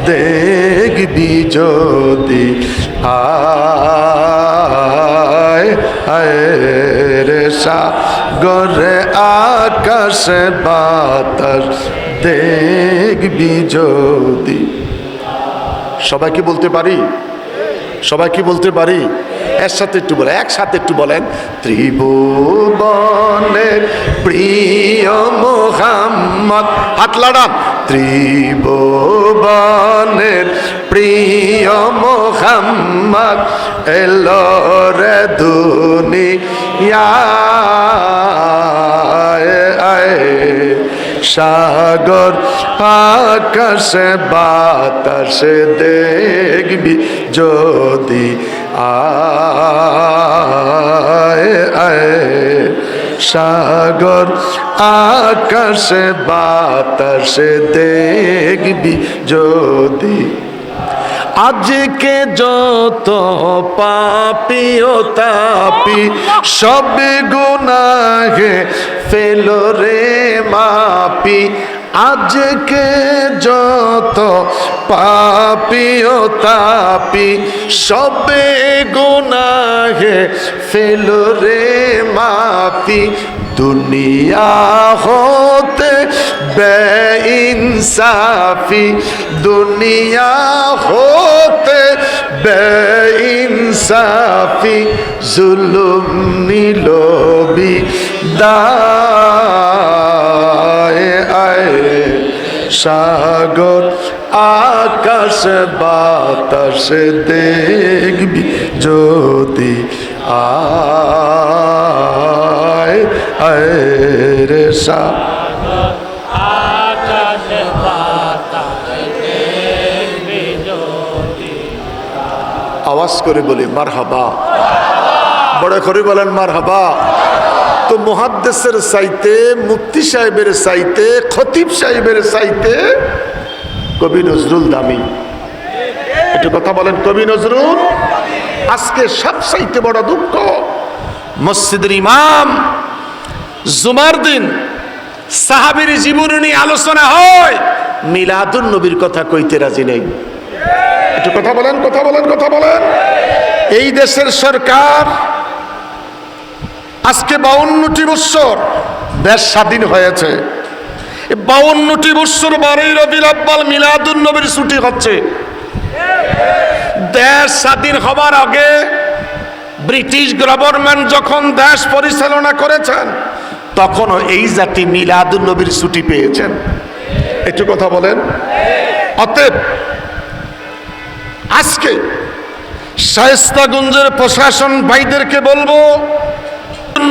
দেখবি যদি, আয় রে সাগরে আকাশে বাতাস দেখবি যদি। সবাই কি বলতে পারি? সবাই কি বলতে পারি? এর সাথে একটু বলেন, একসাথে একটু বলেন, ত্রিভুবনের প্রিয় মুহাম্মদ, হাত লাগান, ত্রিভুবনের প্রিয় মুহাম্মদ এলো রে দুনিয়ায়। সাগর আকাশে বাতাসে দেখবি যদি, আয় সাগর আকাশে বাতাসে দেখবি যদি। আজকে যত পাপী ও তাপী সব গুনাহে ফেলো রে মাপি, আজকে যত পাপী ও তাপী সব গুনাহে ফেলো রে মাপি, দুনিয়া হতে বেইনসাফি, দুনিয়া হতে বেইনসাফি, জুলুম নিল বিদায়, আয় সাগর আকাশ বাতাস দেখবি যদি আয়, আয় রে সাগর আকাশ বাতাস দেখবি যদি। আওয়াজ করে বলি মারহাবা, বড় করে বলেন মারহাবা। তো মুহাদ্দিসের চাইতে, মুফতি সাহেবের চাইতে, খতিব সাহেবের চাইতে কবি নজরুল দামি। একটু কথা বলেন, কবি নজরুল। আজকে সব চাইতে বড় দুঃখ, মসজিদের ইমাম জুমার দিন সাহাবীর জীবনী নিয়ে আলোচনা হয়, মিলাদুন নবীর কথা কইতে রাজি নেই। একটু কথা বলেন, কথা বলেন, কথা বলেন। এই দেশের সরকার আজকে 52টি বৎসর দেশ স্বাধীন হয়েছে, 52টি বৎসর 12ই রবিউল আউয়াল মিলাদুন নবীর ছুটি হচ্ছে। দেশ স্বাধীন হবার আগে ব্রিটিশ গভর্নমেন্ট যখন দেশ পরিচালনা করেছেন, তখনও এই জাতি মিলাদুন নবীর ছুটি পেয়েছেন। একটু কথা বলেন। অতএব আজকে শায়েস্তাগঞ্জের প্রশাসন ভাইদেরকে বলবো,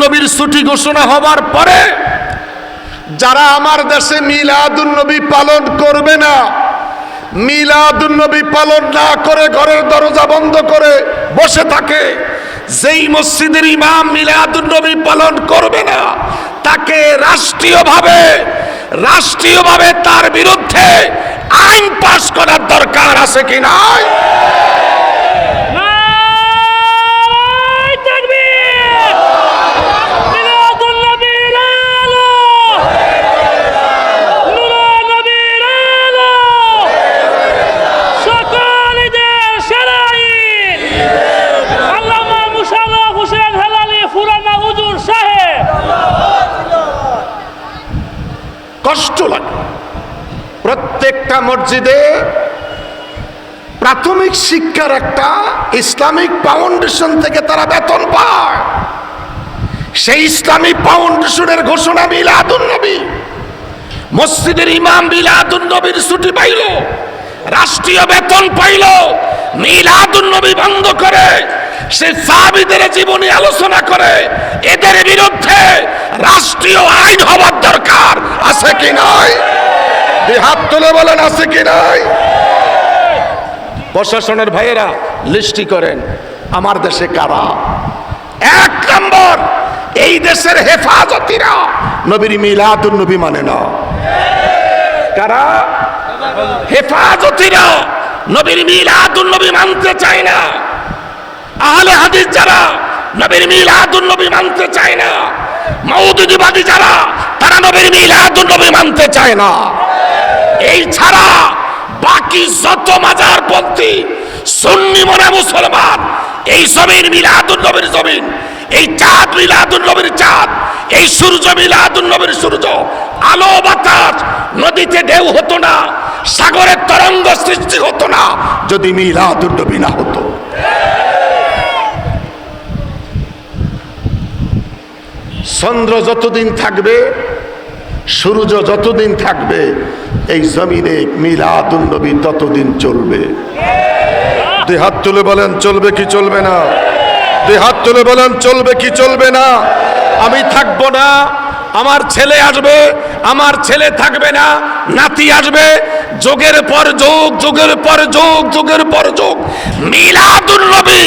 নবীর ছুটি ঘোষণা হবার পরে যারা আমার দেশে মিলাদুন নবী পালন করবে না, মিলাদুন নবী পালন না করে ঘরের দরজা বন্ধ করে বসে থাকে, যেই মসজিদের ইমাম মিলাদুন নবী পালন করবে না, তাকে রাষ্ট্রীয়ভাবে তার বিরুদ্ধে আইন পাশ করার দরকার আছে কি নাই? কষ্ট লাগে। প্রত্যেকটা মসজিদে প্রাথমিক শিক্ষার একটা ইসলামিক ফাউন্ডেশন থেকে তারা বেতন পায়। সেই ইসলামিক ফাউন্ডেশনের ঘোষণা মিলাদুন নবী, মসজিদের ইমাম মিলাদুন নবীর ছুটি পাইল, রাষ্ট্রীয় বেতন পাইল, মিলাদুন নবী বন্ধ করে সে সাহাবীদের জীবনী আলোচনা করে, এদের বিরুদ্ধে রাষ্ট্রীয় আইন হওয়ার দরকার আছে কি নাই? হাত তুলে বলেন আছে কি নাই? প্রশাসনের ভাইয়েরা লিস্টি করেন আমার দেশে কারা। 1 নম্বর, এই দেশের হেফাজতিরা নবীর মিলাদুন নবী মানে না। কারা? হেফাজতিরা নবীর মিলাদুন নবী মানতে চায় না। আহলে হাদিস যারা নবীর মিলাদুন নবী মানতে চায় না। মওদুদীবাদী যারা, তারা নবীর মিলাদুন নবী মানতে চায় না। এই ছাড়া বাকি যত মাজারপন্থী সুন্নি মনে মুসলমান, এই জমিন মিলাদুন নবীর জমিন, এই চাঁদ মিলাদুন নবীর চাঁদ, এই সূর্য মিলাদুন নবীর সূর্য। আলো বাতাস, নদীতে ঢেউ হতো না, সাগরের তরঙ্গ সৃষ্টি হতো না যদি মিলাদুন নবী না হতো। চন্দ্র যতদিন থাকবে, সূর্য যতদিন থাকবে, এই জমিনে মিলাদুন নবী ততদিন চলবে। দুই হাত তুলে বলেন চলবে কি চলবে না? দুই হাত তুলে বলেন চলবে কি চলবে না? আমি থাকবো না, আমার ছেলে আসবে, আমার ছেলে থাকবে না, নাতি আসবে, যুগের পর যুগ, যুগের পর যুগ, যুগের পর যুগ মিলাদুন নবী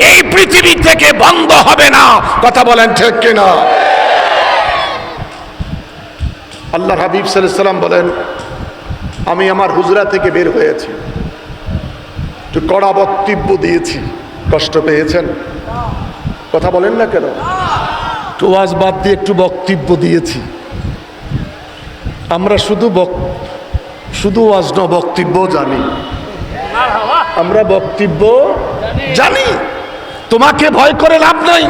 এই পৃথিবী থেকে বন্ধ হবে না। কথা বলেন ঠিক কিনা? আল্লাহর হাবিব সাল্লাল্লাহু আলাইহি ওয়াসাল্লাম বলেন, আমি আমার হুজরা থেকে বের হয়েছি, একটু কড়া বক্তব্য দিয়েছি, কষ্ট পেয়েছেন? কথা বলেন না কেন? একটু ওয়াজ বাদ দিয়ে একটু বক্তব্য দিয়েছি। আমরা শুধু ওয়াজ না, বক্তব্য জানি। আমরা বক্তব্য জানি। তোমাকে ভয় করে লাভ নাই।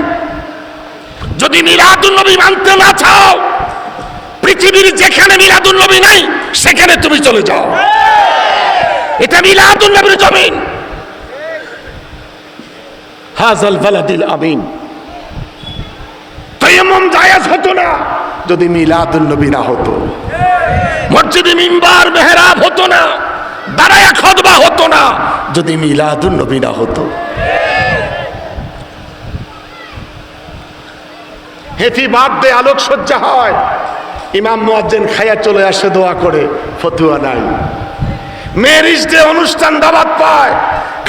যদি মিলাদুন নবী মানতে না চাও, পৃথিবীর যেখানে মিলাদুন নবী নাই সেখানে তুমি চলে যাও। এটা মিলাদুন নবীর জমিন। হাযাল বালাদিল আমিন। তায়াম্মুম জায়েজ হতো না যদি মিলাদুন নবী না হতো। মসজিদে মিম্বার মেহরাব হতো না, দাঁড়ায়া খুতবা হতো না যদি মিলাদুন নবী না হতো। হ্যাপি বার্থডে আলোকসজ্জা হয়, ইমাম মুয়াজ্জিন খায়া চলে আসে, দোয়া করে, ফতুয়া নাই। ম্যারেজ ডে অনুষ্ঠান দাওয়াত পায়,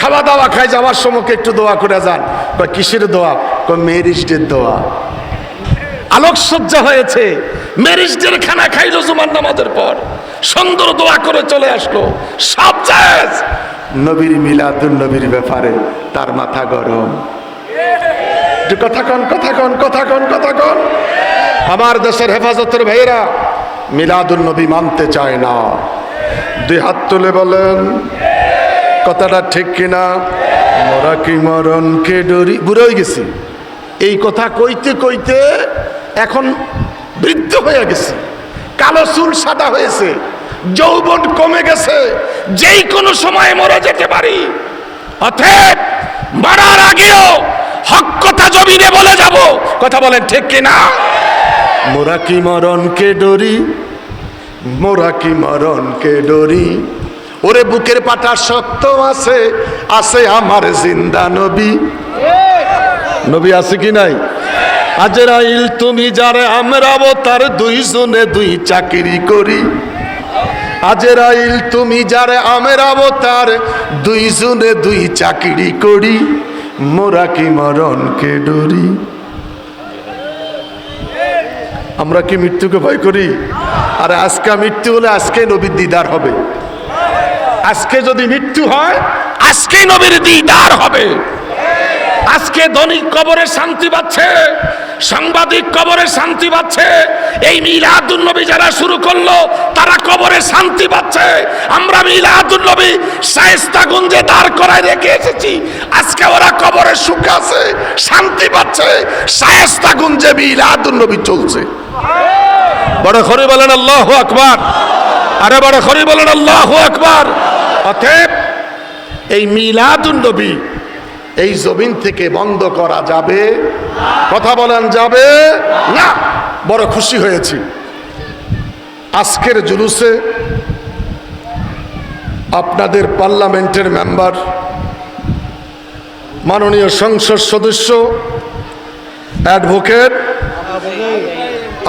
খাওয়া দাওয়া খায়, যাওয়ার সময় একটু দোয়া করে যান। কয় কিসের দোয়া? কয় ম্যারেজ ডে দোয়া। আলোকসজ্জা হয়েছে, ম্যারেজ ডে খানা খাইলো জুমার নামাজের পর, সুন্দর দোয়া করে চলে আসলো, সব জায়েজ। নবীর মিলাদুন নবীর ব্যাপারে তার মাথা গরম। কথা কন, কথা কন, কথা কন, কথা কন। আমার দেশের হেফাজতের ভাইয়েরা মিলাদুন নবী মানতে চায় না। দুই হাত তুলে বলেন কথাটা ঠিক কিনা? মরা কি মরণকে ডরি। বুড়ো হয়ে গেছি, এই কথা কইতে কইতে এখন বৃদ্ধ হয়ে গেছে, কালো চুল সাদা হয়েছে, যৌবন কমে গেছে, যেই কোনো সময় মরে যেতে পারি। অতএব মরার আগেও হক কথা জমিনে বলে যাব। কথা বলেন ঠিক কিনা? মোরা কি মরণকে ডরি, মোরা কি মরণকে ডরি, ওরে বুকের পাটা শক্ত আছে, আছে আমার জিন্দা নবী। নবী আছে কি নাই? আজরাইল তুমি যারে, আমরাও তার দুইজনে দুই চাকরি করি। আজরাইল তুমি যারে, আমরাও তার দুইজনে দুই চাকরি করি। মোরা কি মরণকে ডরি। আমরা কি মৃত্যুকে ভয় করি? আর আজকে মৃত্যু হলে আজকে নবীর দিদার হবে। আজকে যদি মৃত্যু হয় আজকে নবীর দিদার হবে। আজকে ধনী কবরে শান্তি পাচ্ছে, সাংবাদিক কবরে শান্তি পাচ্ছে, এই মিলাদুন নবী যারা শুরু করলো তারা কবরে শান্তি পাচ্ছে। আমরা মিলাদুন নবী শায়েস্তাগঞ্জে দাঁড় করায় রেখে এসেছি, আজকে ওরা কবরে সুখ আছে, শান্তি পাচ্ছে। শায়েস্তাগঞ্জে মিলাদুন নবী চলছে। বড় করে বলেন আল্লাহু আকবার। আরে বড় করে বলেন আল্লাহু আকবার। অতএব এই মিলাদুন নবী এই জমিন থেকে বন্ধ করা যাবে? কথা বলেন যাবে না। বড় খুশি হয়েছি আজকের জুলুসে আপনাদের পার্লামেন্টের মেম্বার, মাননীয় সংসদ সদস্য অ্যাডভোকেট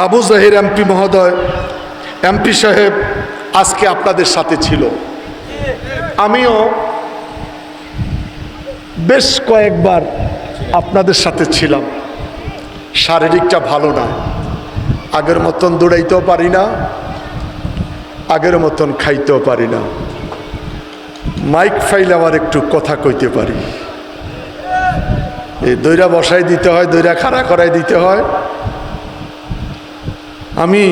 আবু জাহির এমপি মহোদয়, এমপি সাহেব আজকে আপনাদের সাথে ছিল। আমিও বেশ কয়েকবার আপনাদের সাথে ছিলাম। শারীরিকটা ভালো না, আগের মতন দৌড়াইতেও পারি না, আগের মতন খাইতেও পারি না। মাইক ফাইলে আবার একটু কথা কইতে পারি, এই দইরা বসাই দিতে হয়, দইরা খাড়া করাই দিতে হয়। আমি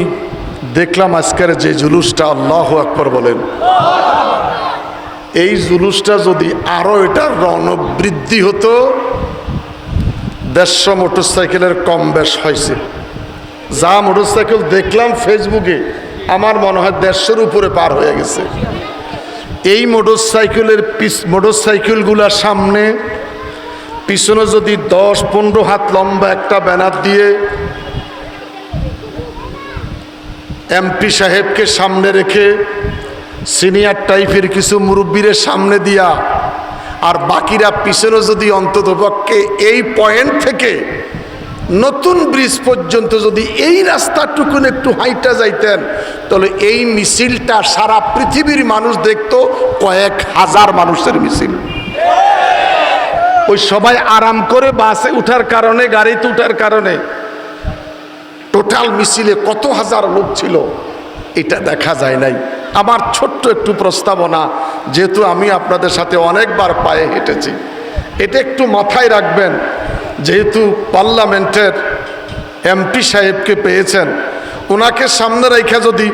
দেখলাম আজকের যে জুলুসটা, আল্লাহু আকবার বলেন, এই জুলুসটা যদি আরো এটার রৌনক বৃদ্ধি হতো, 150 মোটরসাইকেলের কম বেশ হয়েছে। যা মোটরসাইকেল দেখলাম ফেসবুকে, আমার মনে হয় 150-এর উপরে পার হয়ে গেছে। এই মোটরসাইকেলগুলার সামনে পিছনে যদি 10-15 হাত লম্বা একটা ব্যানার দিয়ে এমপি সাহেবকে সামনে রেখে, সিনিয়র টাইপের কিছু মুরব্বীর সামনে দিয়া, আর বাকিরা পিছনে যদি অন্ততপক্ষে এই পয়েন্ট থেকে নতুন ব্রিজ পর্যন্ত যদি এই রাস্তাটুকুন একটু হাইটা যাইতেন, তাহলে এই মিছিলটা সারা পৃথিবীর মানুষ দেখতো, কয়েক হাজার মানুষের মিছিল। ওই সবাই আরাম করে বাসে উঠার কারণে, গাড়িতে উঠার কারণে টোটাল মিছিলে কত হাজার লোক ছিল এটা দেখা যায় নাই। আমার ছোট্ট একটু প্রস্তাবনা, যেহেতু আমি আপনাদের সাথে অনেকবার পায়ে হেঁটেছি, এটা একটু মাথায় রাখবেন। যেহেতু পার্লামেন্টের এমপি সাহেবকে পেয়েছেন, ওনাকে সামনে রেখে যদি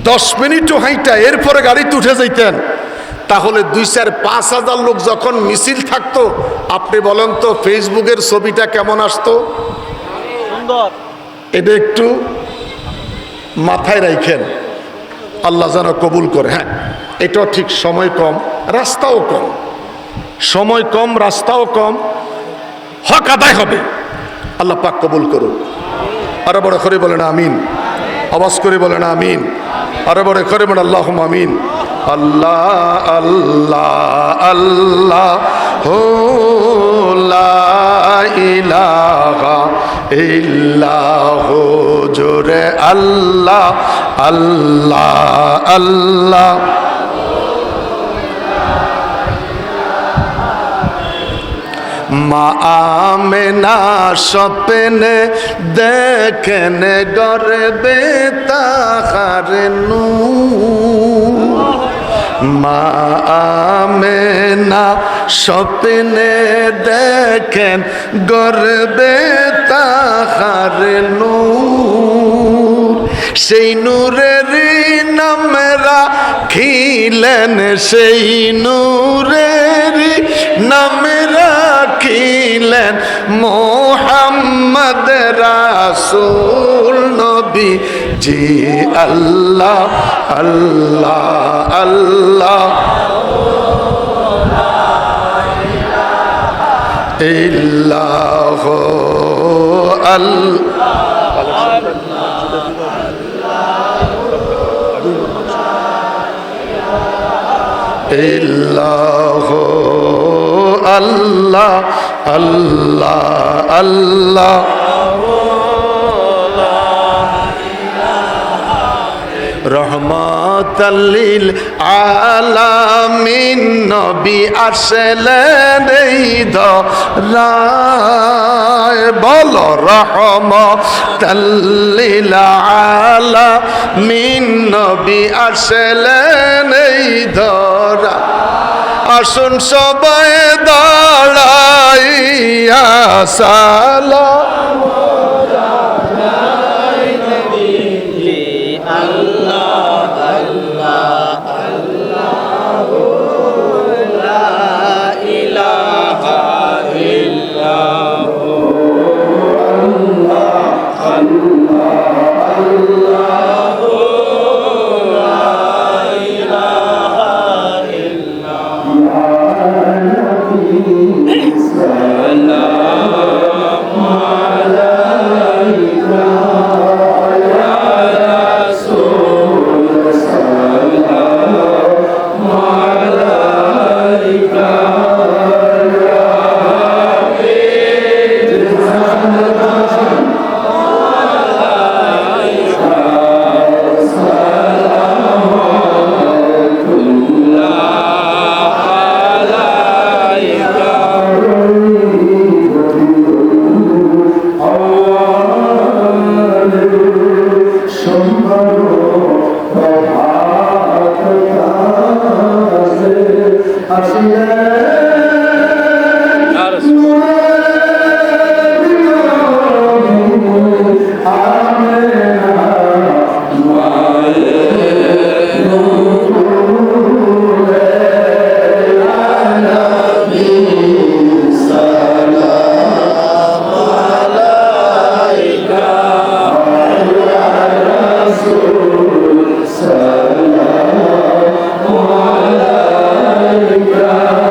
10 মিনিটও হাইটা এরপরে গাড়িতে উঠে যাইতেন, তাহলে 2-4-5 হাজার লোক যখন মিছিল থাকতো, আপনি বলেন তো ফেসবুকের ছবিটা কেমন আসতো? সুন্দর। এটা একটু মাথায় রাখেন, আল্লাহ যেন কবুল করে। হ্যাঁ, এটাও ঠিক, সময় কম, রাস্তাও কম, সময় কম, রাস্তাও কম, হক আদায় হবে। আল্লাহ পাক কবুল করুন। আরো বড় করে বলেন আমিন, আওয়াজ করে বলেন আমিন, আরো বড় করে বলেন আল্লাহুম্মা আমিন। আল্লাহ আল্লাহ আল্লাহ হো লা ইলাহা ইল্লাহু জোরে আল্লাহ আল্লাহ আল্লাহ। মা আমেনা স্বপ্নে দেখেন গর্বে তাহার নূর। মা আমেনা স্বপ্নে দেখেন গর্বে তাহার নূর। সেই নূরের নাম রাখিলেন, সেই নূরের নাম রাখিলেন মোহাম্মদ রাসূল নবী জি। আল্লাহ আল্লাহ আল্লাহ ইল্লাহু আল্লাহ ইল্লাহু আল্লাহ আল্লাহ আল্লাহ। রহমাতাল লিল আলামিন নবী আসলেন এই ধরায়। বলো রহমাতাল লিল আলামিন নবী আসলেন এই ধরায়। আসুন সবাই দাঁড়াইয়া সালাম Salam alayka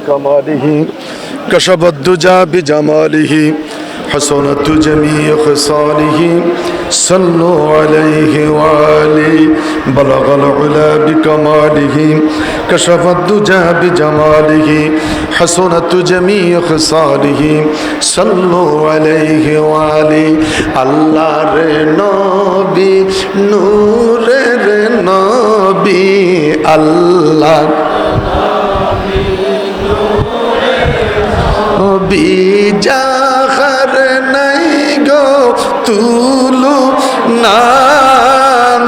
بكماله كشف الدجى بجماله حسنت جميع خصاله صلوا عليه وآله بلغ العلا بكماله كشف الدجى بجماله حسنت جميع خصاله صلوا عليه وآله الله রে নবী নূরের নবী আল্লাহ নবী জাহার নাই গো তুলু না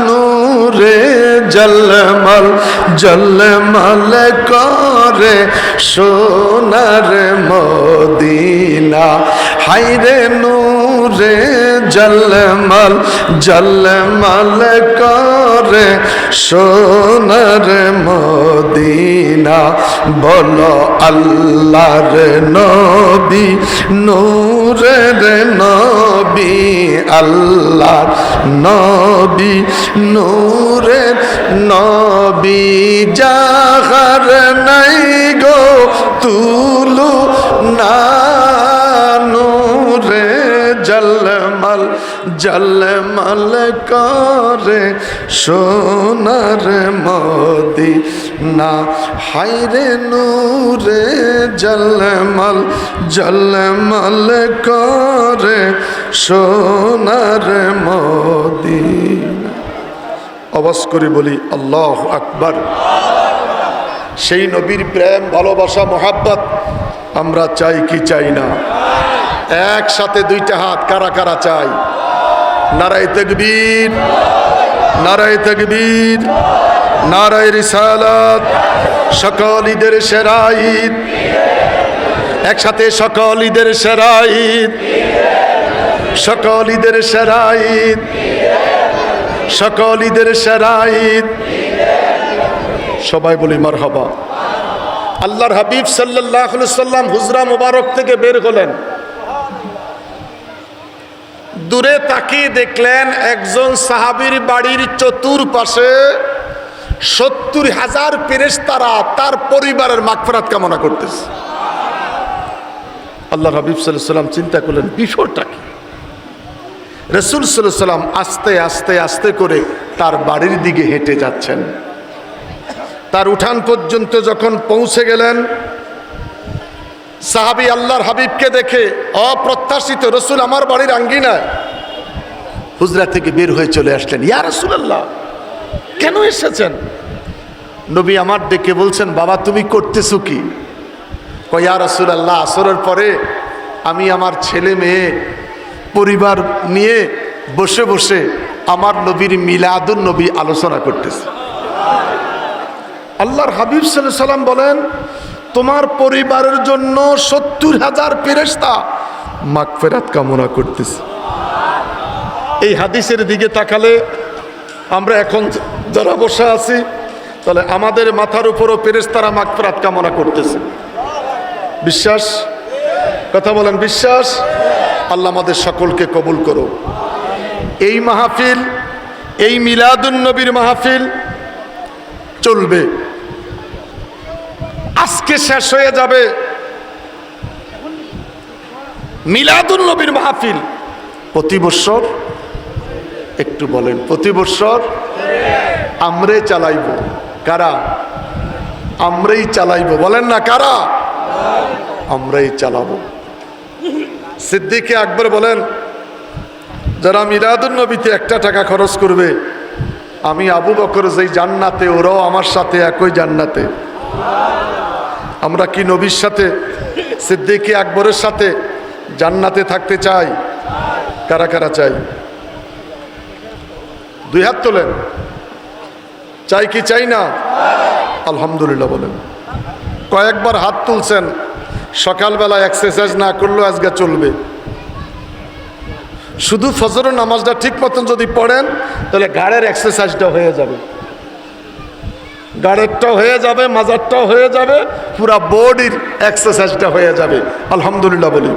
নূরে জলমল জলমল করে সোনার মদিনা হায়রে নূরে জলমল জলমল করে সোনার মদিনা বলো আল্লাহর নবী নূরের নবী আল্লাহর নবী নূরের নবী জাহার নাই গো তুলু না নূরে জলমল জলমল করে সোনার মদিনা হায়রে নূরে জলমল জলমল করে সোনার মদিনা আওয়াজ করে বলি আল্লাহু আকবার সেই নবীর প্রেম ভালোবাসা মোহাব্বত আমরা চাই কি চাই না একসাথে দুইটা হাত কারা কারা চাই নারায়ে তাকবীর নারায়ে তাকবীর নারায়ে রিসালাত সকল ঈদের সেরা ঈদ একসাথে সকল ঈদের সেরা ঈদ সকল ঈদের সেরা ঈদ সকল ঈদের সেরা ঈদ সবাই বলি মারহাবা আল্লাহর হাবিব সাল্লাল্লাহু আলাইহি সাল্লাম হুজরা মুবারক থেকে বের হলেন দূরে তাকিয়ে দেখলেন একজন সাহাবীর বাড়ির চতুর্পাশে ৭০,০০০ ফেরেশতারা তার পরিবারের মাগফিরাত কামনা করতেছে আল্লাহর হাবিব সাল্লাল্লাহু আলাইহি সাল্লাম চিন্তা করলেন বিষয়টা কি রাসূল সাল্লাল্লাহু আলাইহি সাল্লাম আস্তে আস্তে আস্তে করে তার বাড়ির দিকে হেঁটে যাচ্ছেন তার উঠান পর্যন্ত যখন পৌঁছে গেলেন সাহাবী আল্লাহর হাবিবকে দেখে অপ্রত্যাশিত রাসূল আমার বাড়ির আঙ্গিনায় হুজরা থেকে বের হয়ে চলে আসলেন ইয়া রাসূলুল্লাহ কেন এসেছেন নবী আমার ডেকে বলছেন বাবা তুমি করতেছো কি কয় ইয়া রাসূলুল্লাহ আসরের পরে আমি আমার ছেলে মেয়ে পরিবার নিয়ে বসে বসে আমার নবীর মিলাদুন নবী আলোচনা করতেছি আল্লাহর হাবিব সাল্লাল্লাহু আলাইহি সাল্লাম বলেন তোমার পরিবারের জন্য ৭০,০০০ ফেরেশতা মাগফিরাত কামনা করতেছে এই হাদিসের দিকে তাকালে আমরা এখন যারা বসে আছি তাহলে আমাদের মাথার উপরও ফেরেশতারা মাগফিরাত কামনা করতেছে বিশ্বাস কথা বলেন বিশ্বাস আল্লাহ আমাদের সকলকে কবুল করো এই মাহফিল এই মিলাদুন নবীর মাহফিল চলবে আজকে শেষ হয়ে যাবে মিলাদুন নবীর মাহফিল প্রতি বছর একটু বলেন প্রতি বছর আমরাই চালাইব কারা আমরাই চালাইব বলেন না কারা আমরাই চালাবো সিদ্দিক আকবর বলেন যারা মিলাদুন নবীতে 1 টাকা খরচ করবে আমি আবু বকর যেই জান্নাতে ওরাও আমার সাথে একই জান্নাতে আমরা কি নবীর সাথে সিদ্দিক আকবরের সাথে জান্নাতে থাকতে চাই কারা কারা চাই দুই হাত তোলেন চাই কি চাই না আলহামদুলিল্লাহ বলেন কয়েকবার হাত তুলছেন সকালবেলা এক্সারসাইজ না করলেও আজকে চলবে শুধু ফজরের নামাজটা ঠিক মতন যদি পড়েন তাহলে ঘাড়ের এক্সারসাইজটা হয়ে যাবে গাড়েরটাও হয়ে যাবে মাজারটাও হয়ে যাবে পুরা বডির এক্সারসাইজটা হয়ে যাবে আলহামদুলিল্লাহ বলি